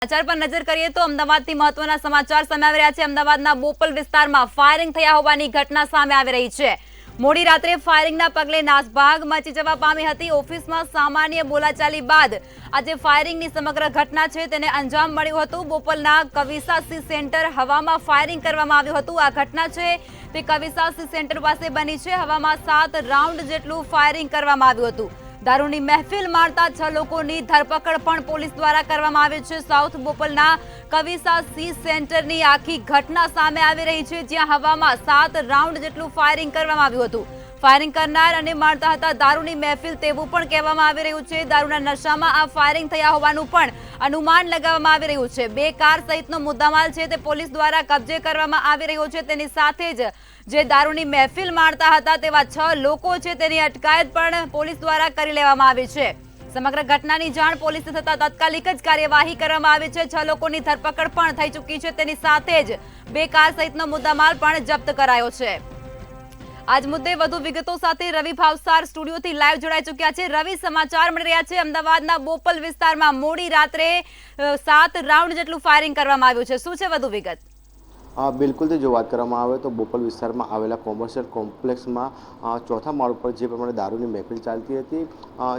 સમાચાર પર નજર કરીએ તો અમદાવાદથી મહત્વના સમાચાર સામે આવી રહ્યા છે। અમદાવાદના બોપલ વિસ્તારમાં ફાયરિંગ થયા હોવાની ઘટના સામે આવી રહી છે। મોડી રાત્રે ફાયરિંગના પગલે નાસભાગ મચી જવા પામી હતી। ઓફિસમાં સામાન્ય બોલાચાલી બાદ આજે ફાયરિંગની સમગ્ર ઘટના છે તેને અંજામ મળ્યું હતું। બોપલના કવિસા સી સેન્ટર હવામાં ફાયરિંગ કરવામાં આવ્યું હતું। આ ઘટના છે તે કવિસા સી સેન્ટર પાસે બની છે। હવામાં 7 રાઉન્ડ જેટલું ફાયરિંગ કરવામાં આવ્યું હતું। દારૂની મહેફિલ મારતા 6 લોકોની ધરપકડ પણ પોલીસ દ્વારા કરવામાં આવી છે। સાઉથ બોપલના કવિસા સી સેન્ટરની આખી ઘટના સામે આવી રહી છે, જ્યાં હવામાં 7 રાઉન્ડ જેટલું ફાયરિંગ કરવામાં આવ્યું હતું। ફાયરિંગ કરનાર અને મારતા હતા દારૂની મહેફિલ તેવું પણ કહેવામાં આવી રહ્યું છે। દારૂના નશામાં આ ફાયરિંગ થયા હોવાનું પણ અનુમાન લગાવવામાં આવી રહ્યું છે। 2 કાર સહિતનો મુદ્દામાલ છે તે પોલીસ દ્વારા કબજે કરવામાં આવી રહ્યો છે। તેની સાથે જ જે દારૂની મહેફિલ મારતા હતા તેવા 6 લોકો છે તેની અટકાયત પણ પોલીસ દ્વારા કરી લેવામાં આવી છે। સમગ્ર ઘટનાની જાણ પોલીસને થતા તાત્કાલિક જ કાર્યવાહી કરવામાં આવી છે। 6 લોકોની ધરપકડ પણ થઈ ચૂકી છે। તેની સાથે જ 2 કાર સહિતનો મુદ્દામાલ પણ જપ્ત કરાયો છે। આજ મુદ્દે વધુ વિગતો સાથે રવિ ભાવસાર સ્ટુડિયોથી લાઈવ જોડાઈ ચૂક્યા છે। રવિ, સમાચાર મળી રહ્યા છે અમદાવાદના બોપલ વિસ્તારમાં મોડી રાત્રે 7 રાઉન્ડ જેટલું ફાયરિંગ કરવામાં આવ્યું છે। શું છે વધુ વિગત? બિલકુલ જો વાત કરવામાં આવે તો બોપલ વિસ્તારમાં આવેલા કોમર્શિયલ કોમ્પ્લેક્સમાં ચોથા માળ ઉપર જે પ્રમાણે દારૂની મહેફિલ ચાલતી હતી।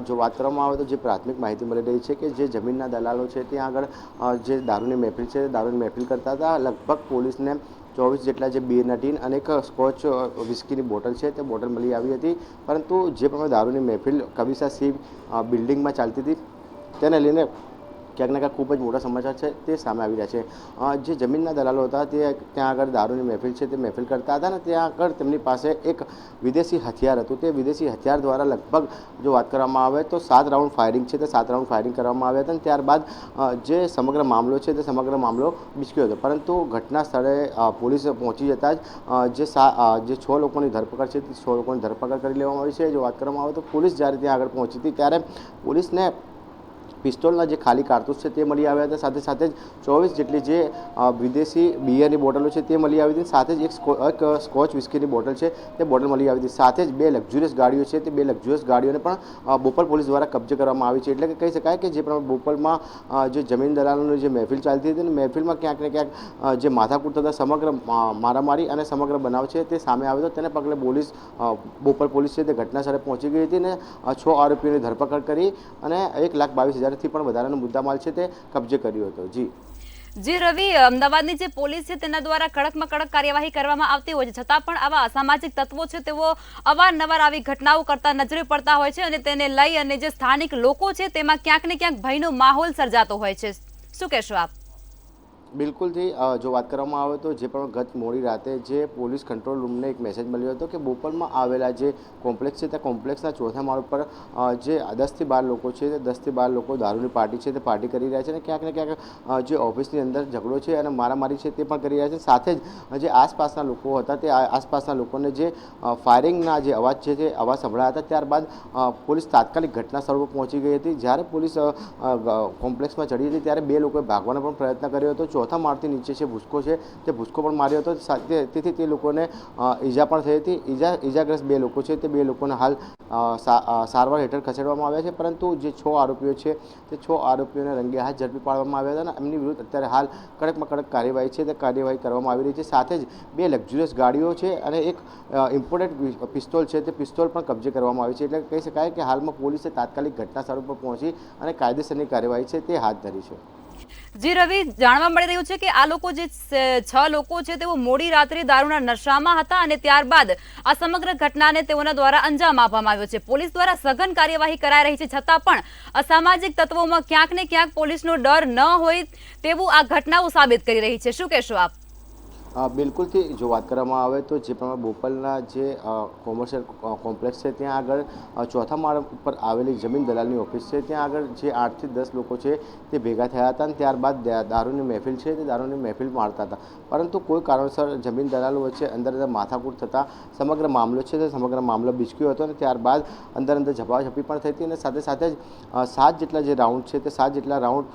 જો વાત કરવામાં આવે તો જે પ્રાથમિક માહિતી મળી રહી છે કે જે જમીનના દલાલો છે ત્યાં આગળ જે દારૂની મહેફિલ છે દારૂની મહેફિલ કરતા હતા। લગભગ પોલીસને 24 જેટલા જે બીયરના ટીન અને એક સ્કોચ વિસ્કીની બોટલ છે તે બોટલ મળી આવી હતી। પરંતુ જે પ્રમાણે દારૂની મહેફિલ કવિસા સી બિલ્ડિંગમાં ચાલતી હતી તેને લઈને ક્યાંક ને ક્યાંક ખૂબ જ મોટા સમાચાર છે તે સામે આવી રહ્યા છે। જે જમીનના દલાલો હતા તે ત્યાં આગળ દારૂની મહેફિલ છે તે મહેફિલ કરતા હતા ને ત્યાં આગળ તેમની પાસે એક વિદેશી હથિયાર હતું। તે વિદેશી હથિયાર દ્વારા લગભગ જો વાત કરવામાં આવે તો 7 રાઉન્ડ ફાયરિંગ છે તે 7 રાઉન્ડ ફાયરિંગ કરવામાં આવ્યા હતા। અને ત્યારબાદ જે સમગ્ર મામલો છે તે સમગ્ર મામલો બિચક્યો હતો। પરંતુ ઘટના સ્થળે પોલીસ પહોંચી જતાં જ જે 6 લોકોની ધરપકડ છે તે 6 લોકોની ધરપકડ કરી લેવામાં આવી છે। જો વાત કરવામાં આવે તો પોલીસ જ્યારે ત્યાં આગળ પહોંચી હતી ત્યારે પોલીસને પિસ્તોલના જે ખાલી કારતૂસ છે તે મળી આવ્યા હતા। સાથે સાથે જ 24 જેટલી જે વિદેશી બિયરની બોટલો છે તે મળી આવી હતી। સાથે જ એક સ્કોચ વિસ્કીની બોટલ છે તે બોટલ મળી આવી હતી। સાથે જ 2 લક્ઝુરિયસ ગાડીઓ છે તે 2 લક્ઝુરિયસ ગાડીઓને પણ બોપલ પોલીસ દ્વારા કબજે કરવામાં આવી છે। એટલે કે કહી શકાય કે જે પ્રમાણે બોપલમાં જે જમીન દલાલોની જે મહેફિલ ચાલતી હતી અને મહેફિલમાં ક્યાંક ને ક્યાંક જે માથાકૂટ થતા સમગ્ર મારામારી અને સમગ્ર બનાવ છે તે સામે આવ્યો હતો। તેને પગલે બોપલ પોલીસ છે તે ઘટના સ્થળે પહોંચી ગઈ હતી અને 6 આરોપીઓની ધરપકડ કરી અને 1,22,000 થી પણ વધારાનો મુદ્દામાલ છે તે કબજે કર્યો હતો। જી રવિ, અમદાવાદની જે પોલીસ છે તેના દ્વારા કડકમાં કડક કાર્યવાહી કરવામાં આવતી હોય છે, છતાં પણ આવા અસામાજિક તત્વો છે તેઓ અવારનવાર આવી ઘટનાઓ કરતા નજરે પડતા હોય છે અને તેને લઈ અને જે સ્થાનિક લોકો છે તેમાં ક્યાંક ને ક્યાંક ભયનો માહોલ સર્જાતો હોય છે। શું કહેશો આપ? બિલકુલથી જો વાત કરવામાં આવે તો જે પણ ગત મોડી રાતે જે પોલીસ કંટ્રોલ રૂમને એક મેસેજ મળ્યો હતો કે બોપલમાં આવેલા જે કોમ્પ્લેક્સ છે તે કોમ્પ્લેક્સના ચોથા માળ ઉપર જે 10 થી 12 લોકો છે તે 10 થી 12 લોકો દારૂની પાર્ટી છે તે પાર્ટી કરી રહ્યા છે અને ક્યાંક ને ક્યાંક જે ઓફિસની અંદર ઝઘડો છે અને મારામારી છે તે પણ કરી રહ્યા છે। સાથે જ જે આસપાસના લોકો હતા તે આસપાસના લોકોને જે ફાયરિંગના જે અવાજ છે તે અવાજ સંભળાયા હતા। ત્યારબાદ પોલીસ તાત્કાલિક ઘટના સ્થળ પર પહોંચી ગઈ હતી। જ્યારે પોલીસ કોમ્પ્લેક્સમાં ચડી હતી ત્યારે 2 લોકોએ ભાગવાનો પણ પ્રયત્ન કર્યો હતો। ચોથા માળથી નીચે છે ભૂસકો છે તે ભૂસકો પણ માર્યો હતો। તેથી તે લોકોને ઈજા પણ થઈ હતી। ઈજાગ્રસ્ત 2 લોકો છે તે 2 લોકોને હાલ સારવાર હેઠળ ખસેડવામાં આવ્યા છે। પરંતુ જે 6 આરોપીઓ છે તે 6 આરોપીઓને રંગે હાથ ઝડપી પાડવામાં આવ્યા હતા અને એમની વિરુદ્ધ અત્યારે હાલ કડકમાં કડક કાર્યવાહી છે તે કાર્યવાહી કરવામાં આવી રહી છે। સાથે જ 2 લક્ઝુરિયસ ગાડીઓ છે અને એક ઇમ્પોર્ટેડ પિસ્તોલ છે તે પિસ્તોલ પણ કબજે કરવામાં આવી છે। એટલે કહી શકાય કે હાલમાં પોલીસે તાત્કાલિક ઘટના સ્થળ પર પહોંચી અને કાયદેસરની કાર્યવાહી છે તે હાથ ધરી છે। જી રવિ, જાણવા મળી રહ્યું છે કે આ લોકો જે 6 લોકો છે તેઓ મોડી રાત્રે દારૂના નશામાં હતા અને ત્યારબાદ આ સમગ્ર ઘટનાને તેઓના દ્વારા અંજામ આપવામાં આવ્યો છે। પોલીસ દ્વારા સઘન કાર્યવાહી કરાઈ રહી છે, છતાં પણ અસામાજિક તત્વોમાં ક્યાંક ને ક્યાંક પોલીસનો ડર ન હોય તેવું આ ઘટનાઓ સાબિત કરી રહી છે। શું કહેશો આપ? બિલકુલથી જો વાત કરવામાં આવે તો જે પ્રમાણે બોપલના જે કોમર્શિયલ કોમ્પ્લેક્સ છે ત્યાં આગળ ચોથા માળ ઉપર આવેલી જમીન દલાલની ઓફિસ છે ત્યાં આગળ જે 8 થી 10 લોકો છે તે ભેગા થયા હતા અને ત્યારબાદ દારૂની મહેફિલ છે તે દારૂની મહેફિલ મારતા હતા। પરંતુ કોઈ કારણસર જમીન દલાલો વચ્ચે અંદર માથાકૂટ થતાં સમગ્ર મામલો છે તે સમગ્ર મામલો બિચક્યો હતો અને ત્યારબાદ અંદર ઝપાઝપી પણ થઈ હતી અને સાથે સાથે જ 7 જેટલા જે રાઉન્ડ છે તે 7 જેટલા રાઉન્ડ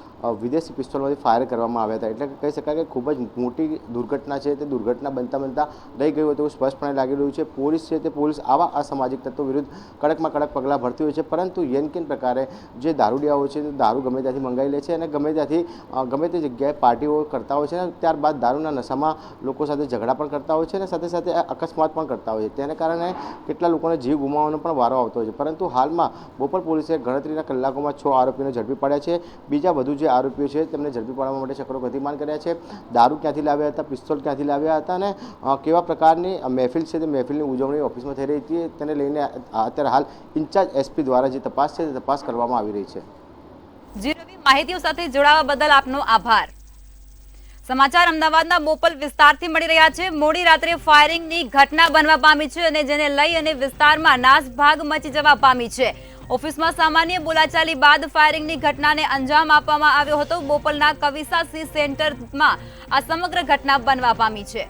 વિદેશી પિસ્તોલમાંથી ફાયર કરવામાં આવ્યા હતા। એટલે કહી શકાય કે ખૂબ જ મોટી દુર્ઘટના છે છે તે દુર્ઘટના બનતા રહી ગયું હતું સ્પષ્ટપણે લાગી રહ્યું છે. પોલીસ છે તે પોલીસ આવા અસામાજિક તત્વો વિરુદ્ધ કડકમાં કડક પગલાં ભરતી હોય છે, પરંતુ યેનકેન પ્રકારે જે દારૂડિયાઓ છે તે દારૂ ગમે ત્યાંથી મંગાવી લે છે અને ગમે તે જગ્યાએ પાર્ટીઓ કરતા હોય છે અને ત્યારબાદ દારૂના નશામાં લોકો સાથે ઝઘડા પણ કરતા હોય છે અને સાથે સાથે અકસ્માત પણ કરતા હોય છે. તેને કારણે કેટલા લોકોને જીવ ગુમાવવાનો પણ વારો આવતો હોય છે. પરંતુ હાલમાં બોપલ પોલીસે ગણતરીના કલાકોમાં 6 આરોપીઓને ઝડપી પાડ્યા છે. બીજા વધુ જે આરોપીઓ છે તેમને ઝડપી પાડવા માટે ચક્રો ગતિમાન કર્યા છે. દારૂ ક્યાંથી લાવ્યા હતા, પિસ્તોલ ક્યાંથી લાવ્યા હતા અને કેવા પ્રકારની મહેફિલ છે તે મહેફિલની ઉજવણી ઓફિસમાં થઈ રહી હતી તેને લઈને અત્યારે હાલ ઇન્ચાર્જ એસપી દ્વારા જે તપાસ છે તે તપાસ કરવામાં આવી રહી છે. જી રવિ, માહિતીઓ સાથે જોડાવા બદલ આપનો આભાર. સમાચાર અમદાવાદના બોપલ વિસ્તારથી મળી રહ્યા છે. મોડી રાત્રે ફાયરિંગની ઘટના બનવા પામી છે અને જેને લઈ અને વિસ્તારમાં નાસભાગ મચી જવા પામી છે. ઓફિસમાં સામાન્ય બોલાચાલી બાદ ફાયરિંગની ઘટનાને અંજામ આપવામાં આવ્યો હતો. બોપલના કવિસા સી સેન્ટરમાં આ સમગ્ર ઘટના બનવા પામી છે.